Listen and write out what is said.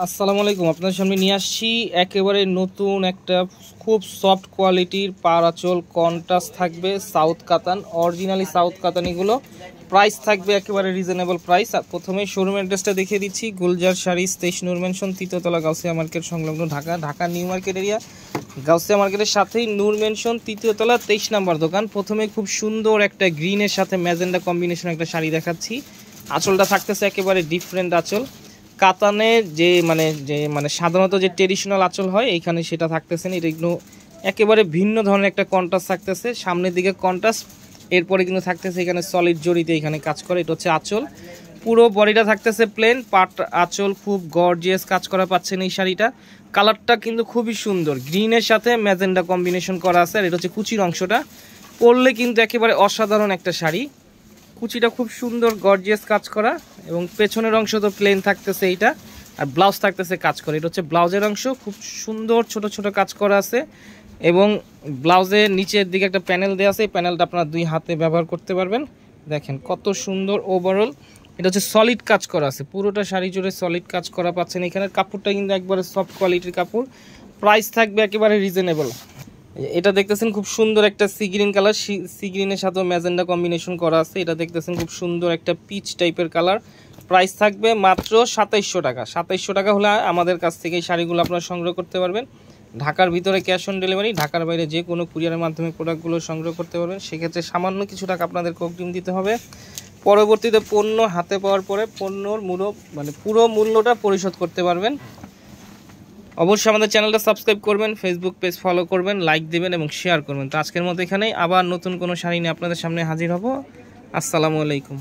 আসসালামু আলাইকুম। আপনাদের সামনে নিয়ে আসছি একেবারে নতুন একটা খুব সফট কোয়ালিটির পাড় আঁচল কন্ট্রাস্ট থাকবে সাউথ কাতান, অরিজিনালি সাউথ কাতান। এগুলো প্রাইস থাকবে একেবারে রিজনেবল প্রাইস। আর প্রথমে শোরুম অ্যাড্রেসটা দেখিয়ে দিচ্ছি, গুলজার শাড়ি, 23 নূর মেনশন, তৃতীয়তলা, গাউসিয়া মার্কেট সংলগ্ন, Dhaka. Dhaka new market area, Gausia মার্কেটের সাথেই নূর মেনশন, তৃতীয়তলা, 23 নাম্বার দোকান। প্রথমে খুব সুন্দর একটা গ্রিনের সাথে ম্যাজেন্ডা কম্বিনেশন একটা শাড়ি দেখাচ্ছি। আঁচলটা থাকতেছে একেবারে ডিফারেন্ট আঁচল, কাতানে যে সাধারণত যে ট্রেডিশনাল আঁচল হয় এইখানে সেটা থাকতেছে না। এটা কিন্তু একেবারে ভিন্ন ধরনের একটা কন্ট্রাস্ট থাকতেছে, সামনের দিকে কন্ট্রাস্ট, এরপরে কিন্তু থাকতেছে এখানে সলিড জড়িতে এখানে কাজ করে। এটা হচ্ছে আঁচল, পুরো বডিটা থাকতেছে প্লেন, পাট আঁচল, খুব গর্জিয়াস কাজ করা পাচ্ছেন এই শাড়িটা। কালারটা কিন্তু খুবই সুন্দর, গ্রিনের সাথে ম্যাজেন্ডা কম্বিনেশন করা আছে। আর এটা হচ্ছে কুচির অংশটা, পরলে কিন্তু একেবারে অসাধারণ একটা শাড়ি। কুচিটা খুব সুন্দর গর্জিয়াস কাজ করা, এবং পেছনের অংশ তো প্লেন থাকতেছে এইটা, আর ব্লাউজ থাকতেছে কাজ করে। এটা হচ্ছে ব্লাউজের অংশ, খুব সুন্দর ছোট ছোট কাজ করা আছে, এবং ব্লাউজের নিচের দিকে একটা প্যানেল দেওয়া আছে। এই প্যানেলটা আপনারা দুই হাতে ব্যবহার করতে পারবেন। দেখেন কত সুন্দর ওভারঅল। এটা হচ্ছে সলিড কাজ করা আছে, পুরোটা শাড়ি জুড়ে সলিড কাজ করা পাচ্ছেন। এখানের কাপড়টা কিন্তু একবারে সফট কোয়ালিটির কাপড়। প্রাইস থাকবে একেবারে রিজনেবল। এটা দেখতেছেন খুব সুন্দর একটা সি গ্রিন কালার, সি গ্রিনের সাথে ম্যাজেন্ডা কম্বিনেশন করা আছে। এটা দেখতেছেন খুব সুন্দর একটা পিচ টাইপের কালার। প্রাইস থাকবে মাত্র 2700 টাকা। 2700 টাকা হলে আমাদের কাছ থেকে এই শাড়িগুলো আপনারা সংগ্রহ করতে পারবেন। ঢাকার ভিতরে ক্যাশ অন ডেলিভারি, ঢাকার বাইরে যে কোনো কুরিয়ারের মাধ্যমে প্রোডাক্টগুলো সংগ্রহ করতে পারবেন। সেক্ষেত্রে সামান্য কিছু টাকা আপনাদেরকে অগ্রিম দিতে হবে। পরবর্তীতে পণ্য হাতে পাওয়ার পরে পণ্যর পুরো মূল্যটা পরিশোধ করতে পারবেন। অবশ্যই আমাদের চ্যানেলটা সাবস্ক্রাইব করবেন, ফেসবুক পেজ ফলো করবেন, লাইক দেবেন এবং শেয়ার করবেন। তো আজকের মতো এখানেই, আবার নতুন কোনো শাড়ি নিয়ে আপনাদের সামনে হাজির হব। আসসালামু আলাইকুম।